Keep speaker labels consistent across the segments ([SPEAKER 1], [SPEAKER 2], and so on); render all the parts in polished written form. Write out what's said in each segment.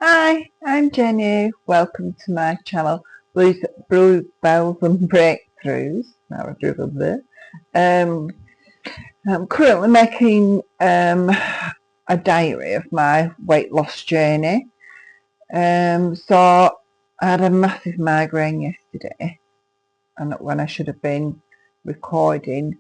[SPEAKER 1] Hi, I'm Jenny. Welcome to my channel, Bluebells and Breakthroughs. Now I do there. Um, I'm currently making a diary of my weight loss journey. So I had a massive migraine yesterday, and when I should have been recording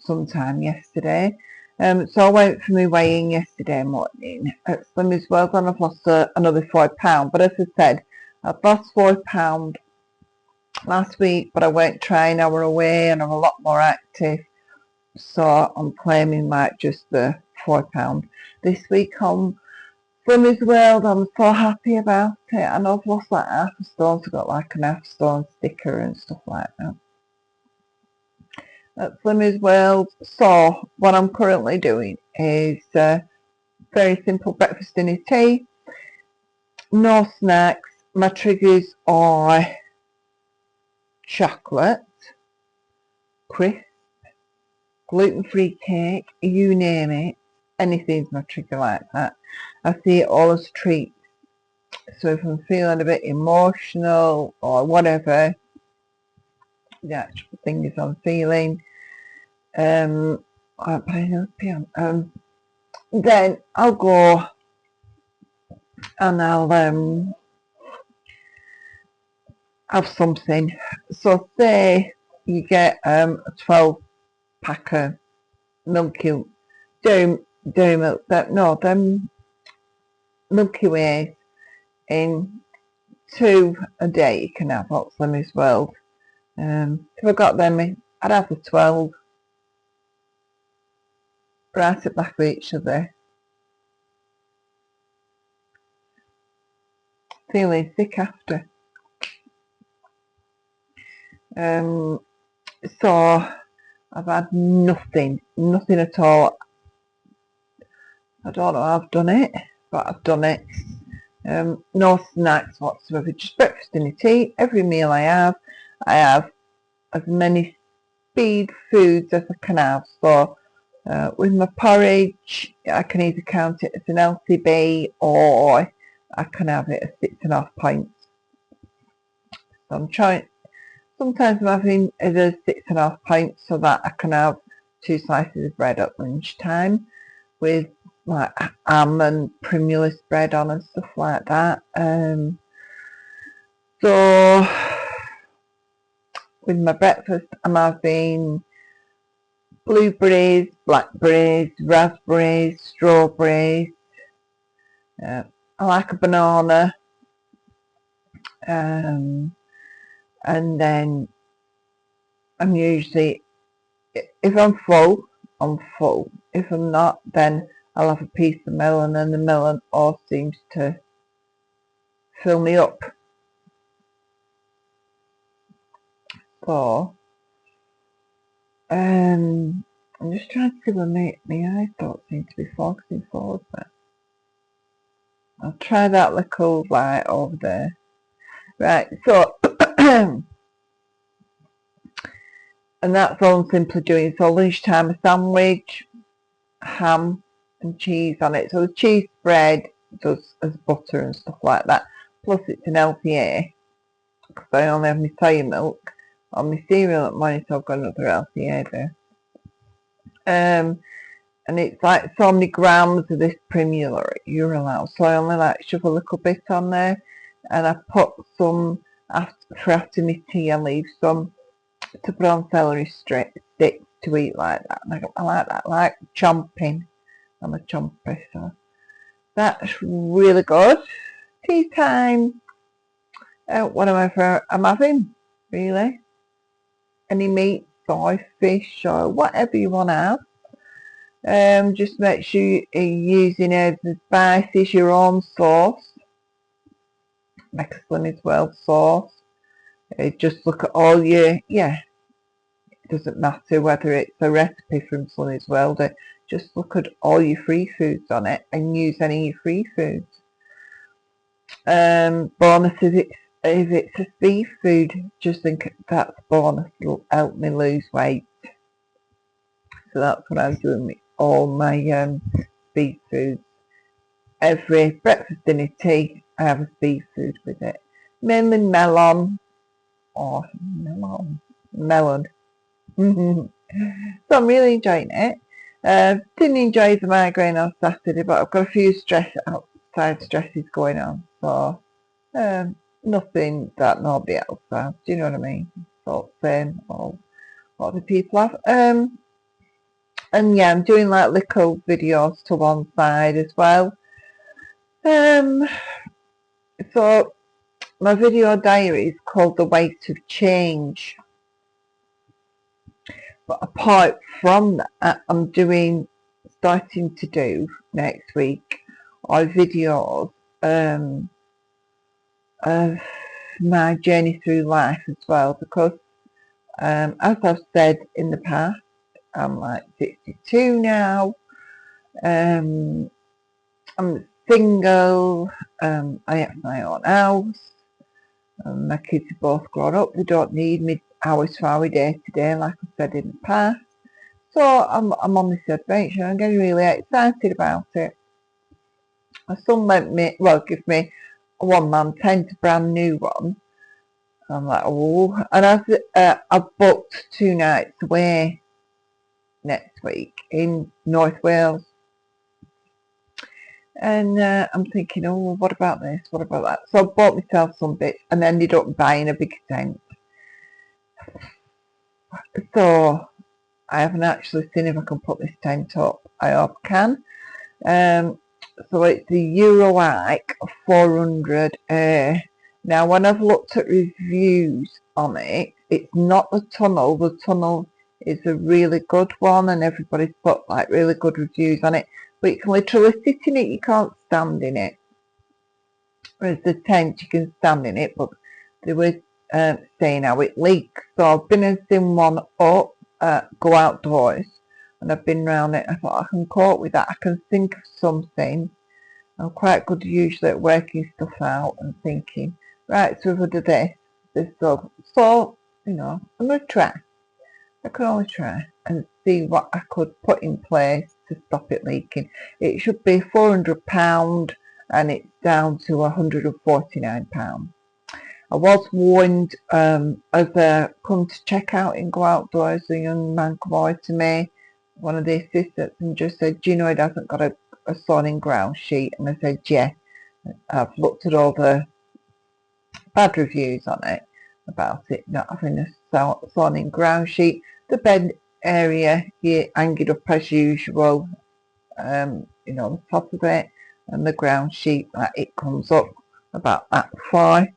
[SPEAKER 1] sometime yesterday. So I went for my weigh-in yesterday morning at Slimmy's World and I've lost another £4. But as I said, I've lost £4 last week, but I went trying, I were away and I'm a lot more active. So I'm claiming like just the £4. This week on Slimmy's World, I'm so happy about it. I know I've lost like half a stone, so I've got like an half stone sticker and stuff like that at Slimmy's World. So what I'm currently doing is very simple breakfast and a tea, no snacks. My triggers are chocolate, crisp, gluten-free cake, you name it, anything's my trigger like that. I see it all as treats. So if I'm feeling a bit emotional or whatever, the actual thing is I'm feeling, I'm playing the piano. Then I'll go and I'll have something. So say you get a 12 pack of Milky Dairy Milk, them Milky Ways in 2 a day you can have at Slimmy's World. If I got them, I'd have the 12 right at back of each other. Feeling sick after. So I've had nothing at all. I don't know how I've done it, but I've done it. No snacks whatsoever, just breakfast and a tea. Every meal I have as many speed foods as I can have. So with my porridge, I can either count it as an LCB or I can have it as 6.5 pints. So I'm trying. Sometimes I'm having it as 6.5 pints so that I can have 2 slices of bread at lunchtime with like almond primulus bread on and stuff like that. So with my breakfast, I'm having blueberries, blackberries, raspberries, strawberries. I like a banana. And then I'm usually, if I'm full, I'm full. If I'm not, then I'll have a piece of melon, and the melon all seems to fill me up. So, I'm just trying to see where my eyes don't seem to be focusing forward, but I'll try that little light over there. Right, so, and that's all I'm simply doing. So lunchtime, a sandwich, ham and cheese on it. So the cheese spread does as butter and stuff like that. Plus it's an LPA because I only have my soya milk on my cereal at morning, so I've got another LPA there. And it's like so many grams of this primula you're allowed. So I only like shove a little bit on there, and I put some after my tea. I leave some to put on celery sticks to eat like that. And I like that, like chomping. I'm a chomper, so that's really good. Tea time. What am I'm having? Really? Any meat, soy, fish, or whatever you want to have. Just make sure you're using herbs and spices, your own sauce. Make a Slimmy's World sauce. Just look at all your, it doesn't matter whether it's a recipe from Slimmy's World. Just look at all your free foods on it and use any of your free foods. Bonus if it's a seafood, just think that's bonus, it'll help me lose weight. So that's what I'm doing with all my seafoods. every breakfast, dinner, tea, I have a seafood with it. Mainly melon or melon. So I'm really enjoying it. Didn't enjoy the migraine on Saturday, but I've got a few outside stresses going on. So nothing that nobody else has. Do you know what I mean? So same all what other people have. And yeah, I'm doing like little videos to one side as well. So my video diary is called The Weight of Change. But apart from that, I'm starting to do next week are videos of my journey through life as well, because as I've said in the past, I'm like 62 now. I'm single. I have my own house. My kids are both grown up. They don't need me hours for hour day to day, like I said in the past. So I'm on this adventure. I'm getting really excited about it. My son give me a one-man tent, a brand new one. I'm like, oh, and I've booked 2 nights away next week in North Wales. And I'm thinking, oh, what about this? What about that? So I bought myself some bits and ended up buying a big tent. So I haven't actually seen if I can put this tent up. I hope I can. So it's the Euro hike 400. Now, when I've looked at reviews on it, it's not the tunnel. The tunnel is a really good one, and everybody's put like really good reviews on it. But you can literally sit in it. You can't stand in it. Whereas the tent, you can stand in it, but they were saying how it leaks. So I've been and seen one up, go outdoors, and I've been round it. I thought I can cope with that. I can think of something. I'm quite good usually at working stuff out and thinking, right, so if I do this, so, you know, I'm going to try. I can always try and see what I could put in place to stop it leaking. It should be £400 and it's down to £149. I was warned as I come to check out and go outdoors, a young man come over to me, one of the assistants, and just said, do you know it hasn't got a sawn-in ground sheet? And I said, yeah. I've looked at all the bad reviews on it about it not having a sawn-in ground sheet. The bed area, you hang it up as usual, you know, the top of it, and the ground sheet, like it comes up about that far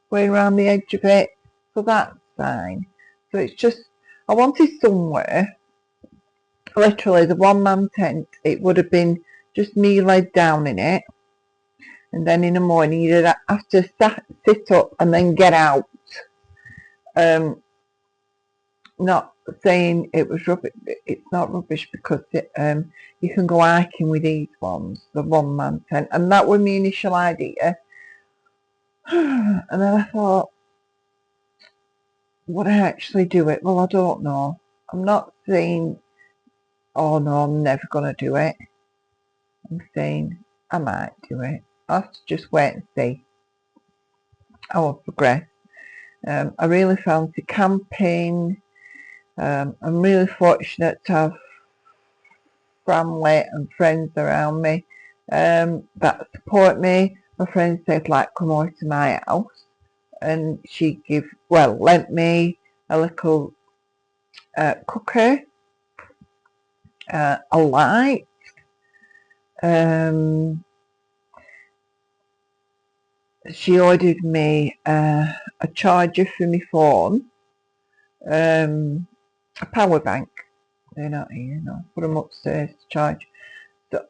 [SPEAKER 1] way around the edge of it, so that's fine. So it's just, I wanted somewhere, literally the one-man tent, it would have been just me laid down in it, and then in the morning you'd have to sit up and then get out. Not saying it was rubbish, it's not rubbish, because you can go hiking with these ones, the one-man tent, and that was my initial idea. And then I thought, would I actually do it? Well, I don't know. I'm not saying, oh no, I'm never going to do it. I'm saying I might do it. I'll have to just wait and see how I progress. I really fancy camping. I'm really fortunate to have family and friends around me that support me. My friend said, like, come over to my house, and she lent me a little cooker, a light, she ordered me a charger for my phone, a power bank. They're not here, you know, put them upstairs to charge. So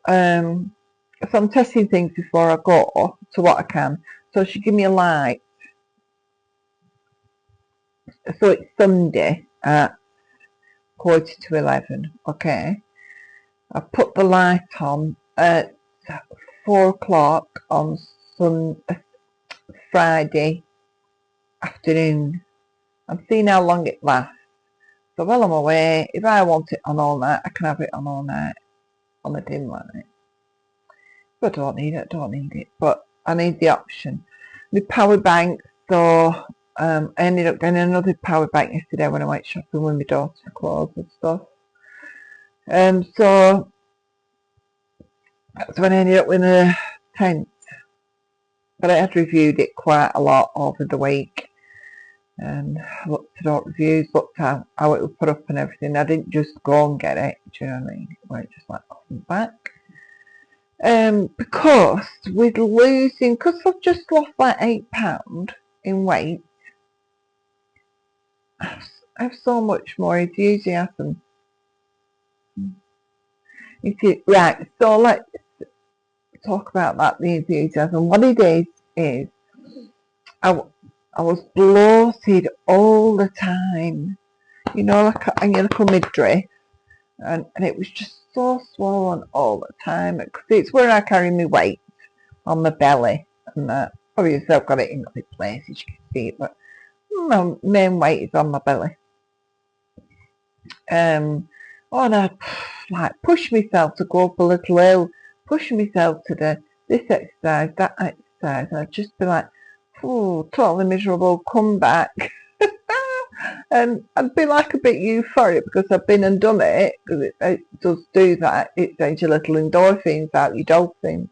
[SPEAKER 1] I'm testing things before I go to what I can. So she gave me a light. So it's Sunday at 11:15. Okay. I put the light on at 4 o'clock on Friday afternoon. I'm seeing how long it lasts. So while I'm away, if I want it on all night, I can have it on all night on a dim light. But I don't need it, but I need the option. The power bank, so I ended up getting another power bank yesterday when I went shopping with my daughter for clothes and stuff. So that's when I ended up with a tent. But I had reviewed it quite a lot over the week and looked at all reviews, looked at how it was put up and everything. I didn't just go and get it, do you know what I mean? It weren't just like off and back. Because with losing, because I've just lost like £8 in weight, I have so much more enthusiasm. Right, so let's talk about that, the enthusiasm. What it is I was bloated all the time, you know, like a little midriff, and it was just so swollen all the time, because it's where I carry my weight, on my belly, and that. Obviously I've got it in other places, you can see it, but my main weight is on my belly. And I'd like push myself to go up a little hill, push myself to this exercise, that exercise. I'd just be like, oh, totally miserable, come back. And I'd be like a bit euphoric because I've been and done it, because it does do that. It sends your little endorphins out, your dolphins.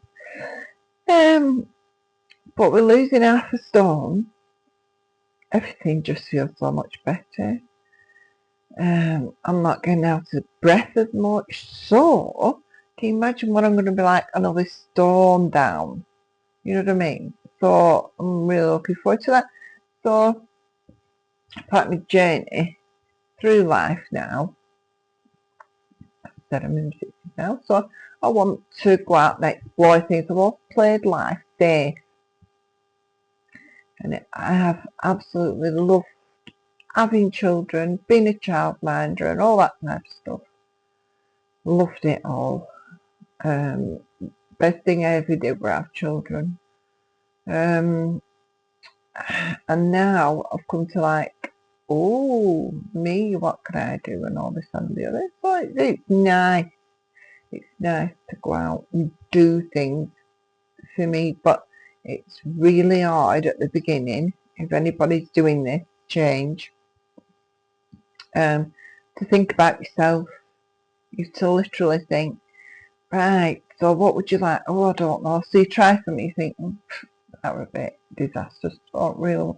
[SPEAKER 1] But with losing half a stone, everything just feels so much better. I'm not getting out of breath as much. So, can you imagine what I'm going to be like another stone down? You know what I mean? So, I'm really looking forward to that. So, part of my journey through life now, that I'm in the 60s now, so I want to go out and explore things. I've always played life safe, and I have absolutely loved having children, being a childminder and all that kind of stuff. Loved it all. Best thing I ever did was have children. And now I've come to like, oh, me, what can I do, and all this and the other. So it's nice. It's nice to go out and do things for me, but it's really hard at the beginning, if anybody's doing this change, to think about yourself. You have to literally think, right, so what would you like? Oh, I don't know. So you try something, you think, that was a bit disastrous. Don't really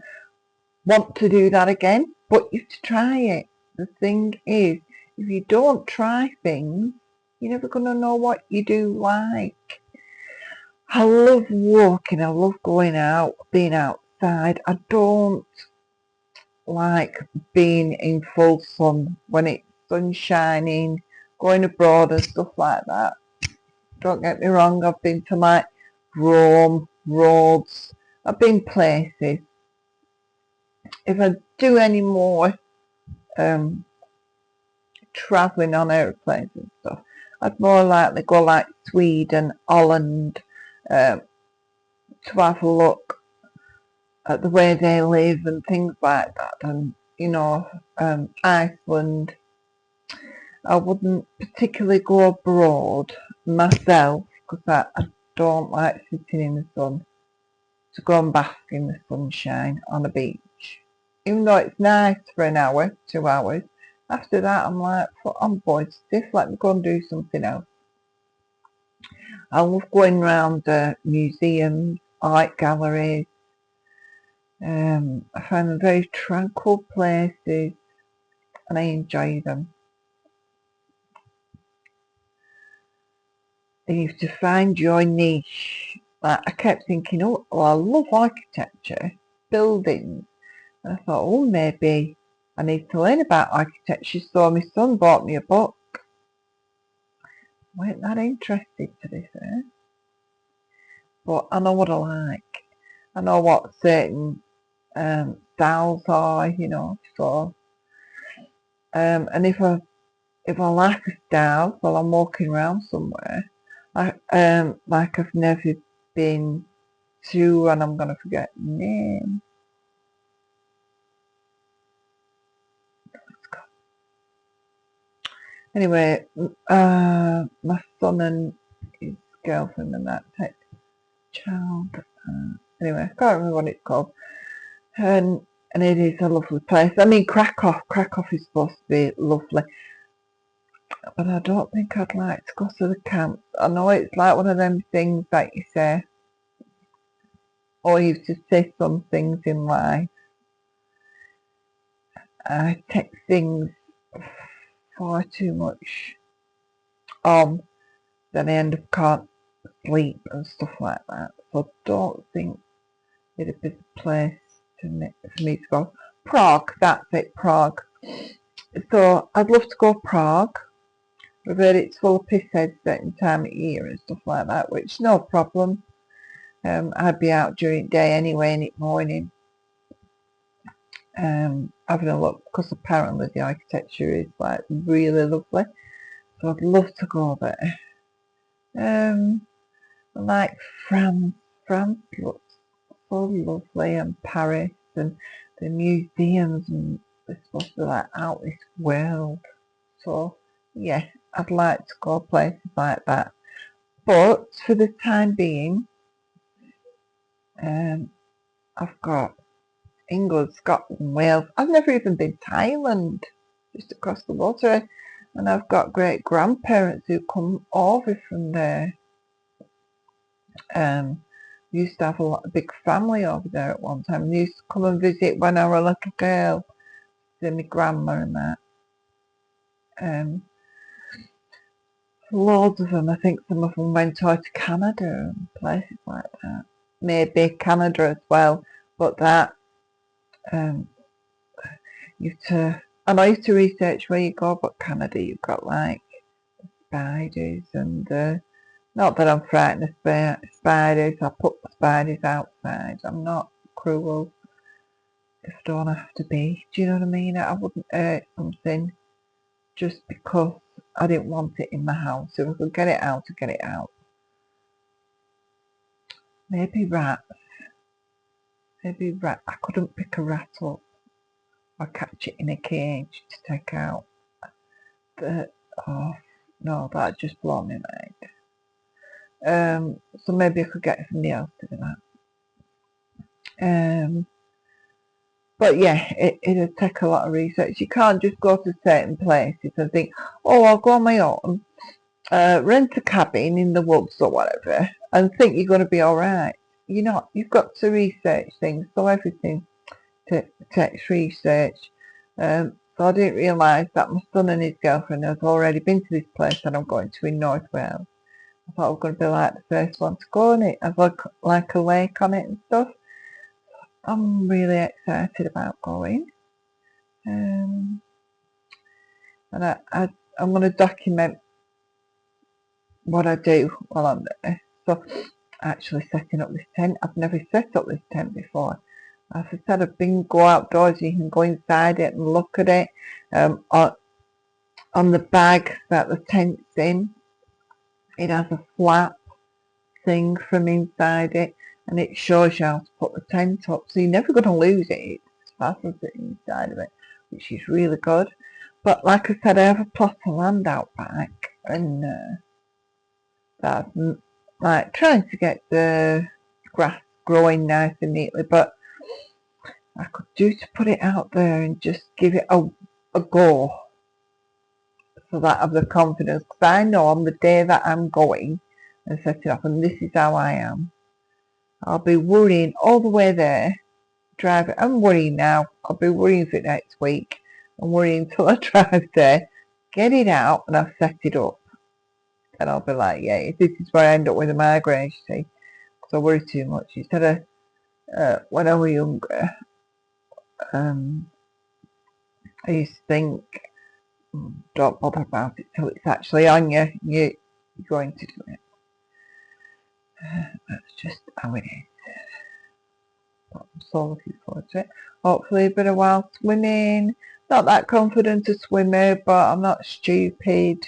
[SPEAKER 1] want to do that again, but you have to try it. The thing is, if you don't try things, you're never going to know what you do like. I love walking, I love going out, being outside. I don't like being in full sun when it's sun shining, going abroad and stuff like that. Don't get me wrong, I've been to like Rome, Rhodes, I've been places. If I do any more travelling on aeroplanes and stuff, I'd more likely go like Sweden, Holland, to have a look at the way they live and things like that, and you know, Iceland. I wouldn't particularly go abroad myself because I don't like sitting in the sun, to go and bask in the sunshine on a beach. Even though it's nice for an hour, 2 hours, after that I'm like, I'm bored stiff, let me go and do something else. I love going around museums, art galleries. I find them very tranquil places and I enjoy them. And you have to find your niche. Like I kept thinking, oh, I love architecture, buildings. And I thought, oh, maybe I need to learn about architecture. So my son bought me a book. I weren't that interested, to be fair. But I know what I like. I know what certain styles are, you know. So, and if I like a style while I'm walking around somewhere, like I've never been to, and I'm gonna forget the name. Anyway, my son and his girlfriend and that type child. Anyway, I can't remember what it's called. And it is a lovely place. I mean, Krakow is supposed to be lovely, but I don't think I'd like to go to the camp. I know it's like one of them things that you say, or you just say some things in life. I take things far too much on, then I end up can't sleep and stuff like that. So I don't think it'd be the place for me to go. Prague, that's it, Prague. So I'd love to go to Prague. I've heard it's full of pissheads certain time of year and stuff like that, which is no problem. I'd be out during the day anyway, in the morning, having a look, because apparently the architecture is like really lovely. So I'd love to go there. Like France looks so lovely, and Paris, and the museums, and they're supposed to be like out this world. So yeah, I'd like to go places like that. But for the time being, I've got England, Scotland, Wales. I've never even been to Thailand, just across the water. And I've got great grandparents who come over from there. We used to have a big family over there at one time. They used to come and visit when I was a little girl. See my grandma and that. Loads of them. I think some of them went out to Canada and places like that. Maybe Canada as well, but that and I used to research where you go, but Canada you've got like spiders and not that I'm frightened of spiders. I put the spiders outside. I'm not cruel if I don't have to be. Do you know what I mean? I wouldn't hurt something just because I didn't want it in my house. If I could get it out, I'd get it out. Maybe rats. I couldn't pick a rat up or catch it in a cage to take out. Oh no, that'd just blow me mind. So maybe I could get somebody else to do that. But yeah, it'd take a lot of research. You can't just go to certain places and think, oh, I'll go on my own, rent a cabin in the woods or whatever, and think you're going to be all right. You're not. You've got to research things. So everything takes research. So I didn't realise that my son and his girlfriend has already been to this place that I'm going to in North Wales. I thought I was going to be like the first one to go on it. I've like a lake on it and stuff. I'm really excited about going. And I'm going to document what I do while I'm there. So actually setting up this tent. I've never set up this tent before. As I said, I've been go outdoors. You can go inside it and look at it. On the bag that the tent's in, it has a flap thing from inside it, and it shows you how to put the tent up. So you're never going to lose it. It's fastened inside of it, which is really good. But like I said, I have a plot of land out back, and that's like trying to get the grass growing nice and neatly, but I could do to put it out there and just give it a go, so that I have the confidence, because I know on the day that I'm going and setting up, and this is how I am, I'll be worrying all the way there, driving. I'm worrying now. I'll be worrying for next week. I'm worrying until I drive there, get it out, and I've set it up. And I'll be like, yeah, this is where I end up with a migraine, you see, because I worry too much. Instead of, when I was younger, I used to think, don't bother about it till it's actually on you. You're going to do it. That's just how it is. But I'm so looking forward to it. Hopefully a bit of wild swimming. Not that confident a swimmer, but I'm not stupid.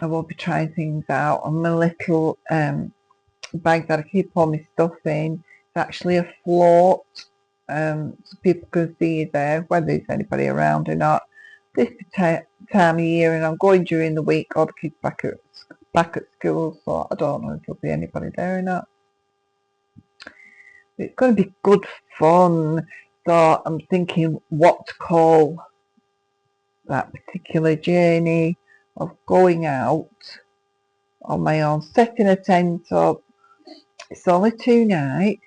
[SPEAKER 1] I will be trying things out on my little bag that I keep all my stuff in. It's actually a float, so people can see you there, whether there's anybody around or not. This time of year, and I'm going during the week, all the kids back back at school, so I don't know if there'll be anybody there or not. It's going to be good fun, so I'm thinking what to call that particular journey of going out on my own, setting a tent up. It's only 2 nights,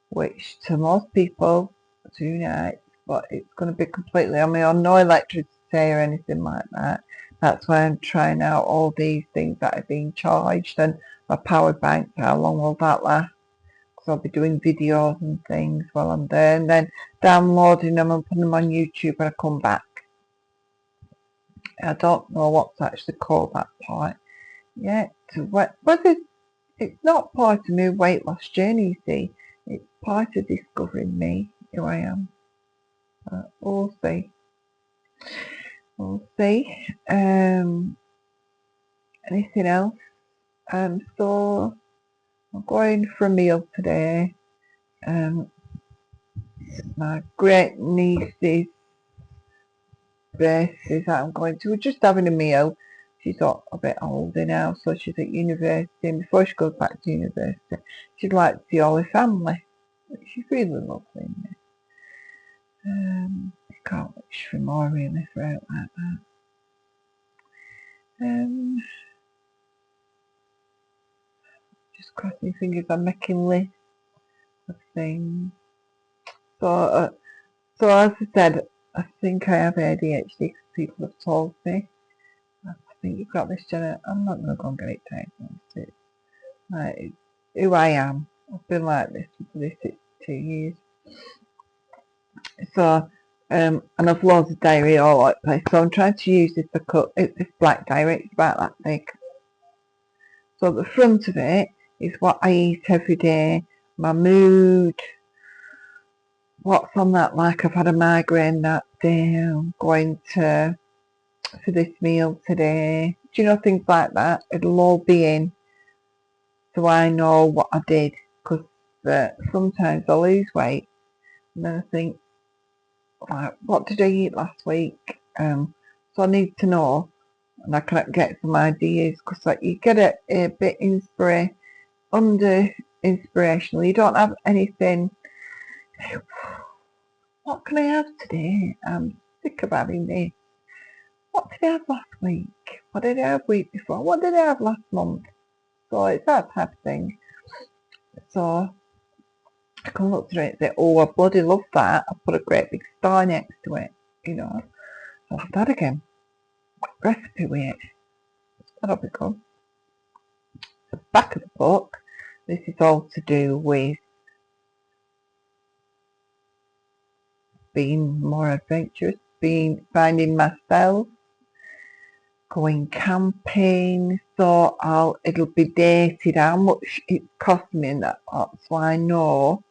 [SPEAKER 1] which to most people, 2 nights, but it's going to be completely on my own, no electricity or anything like that. That's why I'm trying out all these things that are being charged, and my power bank, how long will that last? Because I'll be doing videos and things while I'm there, and then downloading them and putting them on YouTube when I come back. I don't know what's actually called that part yet. Whether it's not part of my weight loss journey, you see, it's part of discovering me, who I am. We'll see. We'll see. Anything else? So I'm going for a meal today. My great niece's birthday that I'm going to. We're just having a meal. She's a bit older now, so she's at university, and before she goes back to university, she'd like to see all her family, which is really lovely. I can't wish for more really for out like that. Just crossing fingers, I'm making lists of things. So as I said, I think I have ADHD because people have told me. I think you've got this, Jenna. I'm not going to go and get it diagnosed. It's like who I am. I've been like this for this 2 years. So, and I've loads of diarrhea all over the place. So I'm trying to use this this black diary. It's about that big. So the front of it is what I eat every day, my mood, what's on that, like I've had a migraine that day, I'm going for this meal today. Do you know, things like that? It'll all be in, so I know what I did, because sometimes I lose weight and then I think, like, what did I eat last week? So I need to know, and I can get some ideas, because like you get a bit inspirational. You don't have anything. What can I have today? I'm sick of having this. What did I have last week? What did I have week before? What did I have last month? So it's that type of thing. So I can look through it and say, oh, I bloody love that. I'll put a great big star next to it. You know, I'll have that again. Recipe with it. That'll be good. The back of the book, this is all to do with being more adventurous, finding myself, going camping. So it'll be dated how much it cost me in that pot, so I know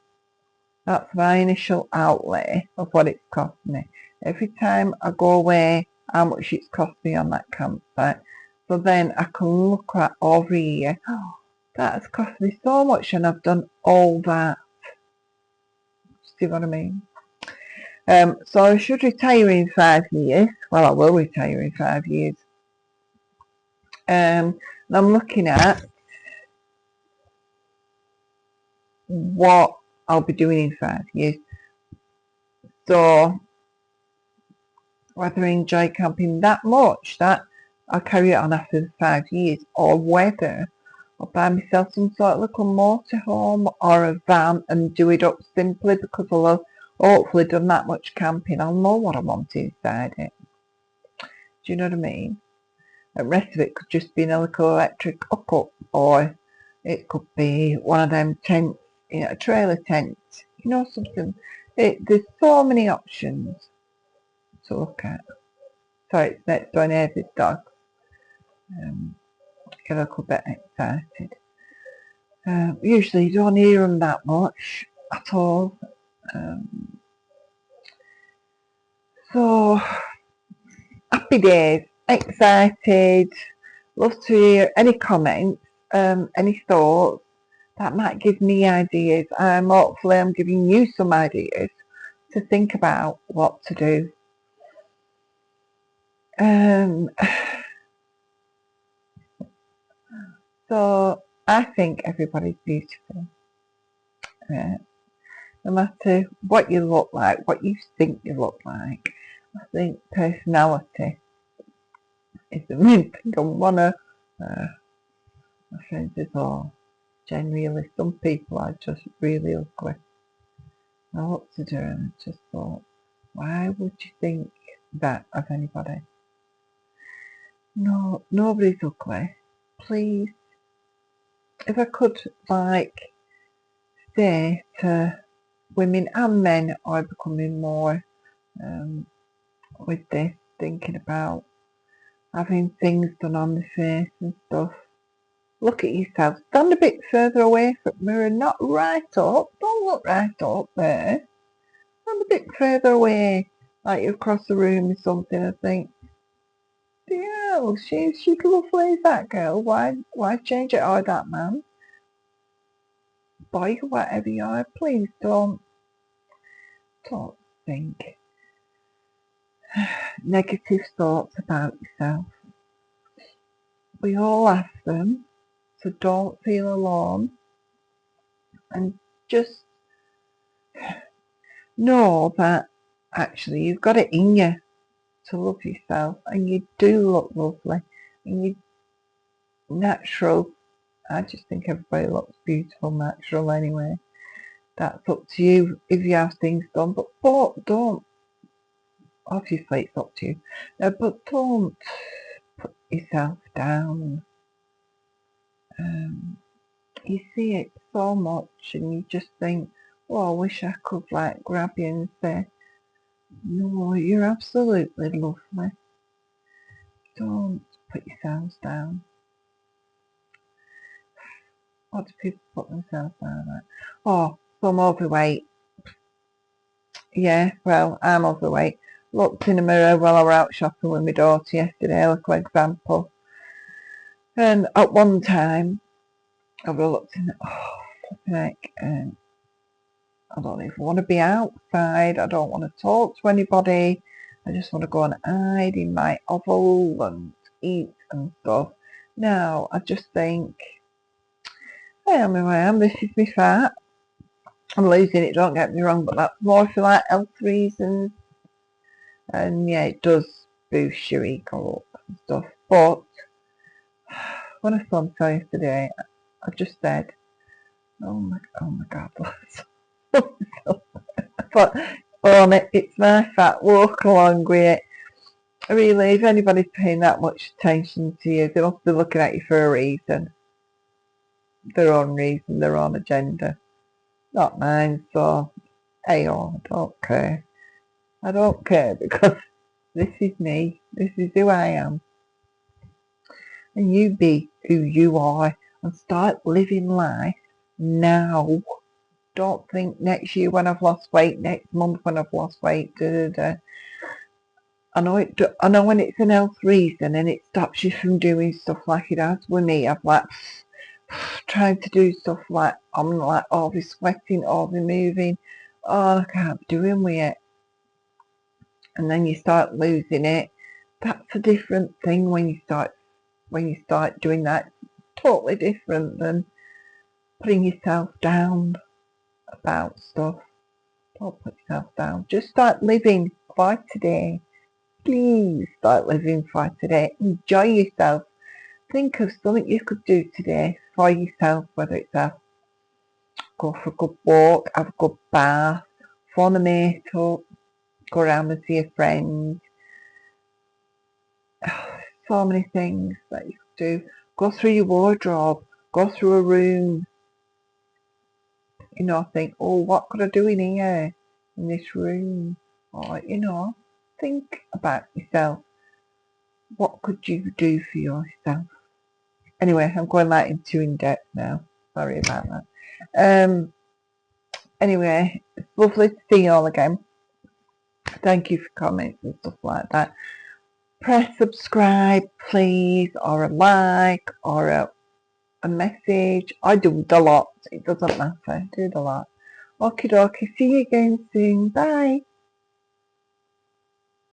[SPEAKER 1] that's my initial outlay of what it's cost me. Every time I go away, how much it's cost me on that campsite. So then I can look at over here, oh, that has cost me so much and I've done all that. See what I mean? So I should retire in 5 years. Well, I will retire in 5 years. And I'm looking at what I'll be doing in 5 years. So whether I enjoy camping that much that I'll carry it on after the 5 years, or whether I'll buy myself some sort of little motorhome or a van and do it up simply, because I'll have hopefully done that much camping. I'll know what I want inside it. Do you know what I mean? The rest of it could just be an electric hookup, or it could be one of them tents, a trailer tent, something. There's so many options to look at. Sorry, it's next door neighbour's dog. Get a little bit excited. Usually you don't hear them that much at all. So, happy days, excited, love to hear any comments, any thoughts that might give me ideas. Hopefully I'm giving you some ideas to think about what to do. So I think everybody's beautiful. Yeah. No matter what you look like, what you think you look like. I think personality is the main thing. And one of my friends is genuinely, some people are just really ugly. I looked at her and I just thought, why would you think that of anybody? No, nobody's ugly. Please, if I could say to women and men are becoming more with this, thinking about having things done on the face and stuff. Look at yourself. Stand a bit further away from the mirror, not right up. Don't look right up there. Stand a bit further away, like you're across the room or something. I think, yeah, she's lovely, that girl. Why change it? Or that man, boy, whatever you are, please don't think negative thoughts about yourself. We all have them, so don't feel alone, and just know that actually you've got it in you to love yourself, and you do look lovely, and you're natural. I just think everybody looks beautiful natural anyway. That's up to you if you have things done, but don't, obviously it's up to you, but don't put yourself down. You see it so much and you just think, oh, I wish I could grab you and say, no, you're absolutely lovely. Don't put yourselves down. What do people put themselves down at? Oh, so I'm overweight. Yeah, well, I'm overweight. Looked in the mirror while I was out shopping with my daughter yesterday, like an example. And at one time, I looked in, flipping heck, and I don't even want to be outside. I don't want to talk to anybody. I just want to go and hide in my oval and eat and stuff. Now, I just think, I am who I am. This is my fat. I'm losing it, don't get me wrong, but that's more for health reasons. And yeah, it does boost your ego up and stuff. But when I saw him yesterday, I just said, oh my God, I thought, it's my fat, walk along with it. Really, if anybody's paying that much attention to you, they must be looking at you for a reason. Their own reason, their own agenda. Not mine, so, I don't care. I don't care because this is me. This is who I am. And you be who you are and start living life now. Don't think next year when I've lost weight, next month when I've lost weight, I know when it's an health reason and it stops you from doing stuff like it has with me. I've trying to do stuff I'm always sweating, always moving. Oh, I can't be doing with it. And then you start losing it. That's a different thing when you start doing that. Totally different than putting yourself down about stuff. Don't put yourself down. Just start living for today. Please start living for today. Enjoy yourself. Think of something you could do today for yourself, whether it's go for a good walk, have a good bath, phone a mate up, go around and see a friend. So many things that you could do. Go through your wardrobe, go through a room. Think, oh, what could I do in here, in this room? Or, think about yourself. What could you do for yourself? Anyway, I'm going into in depth now. Sorry about that. Anyway, it's lovely to see you all again. Thank you for comments and stuff like that. Press subscribe, please, or a like, or a message. I do the lot. It doesn't matter. I do the lot. Okie dokie. See you again soon. Bye.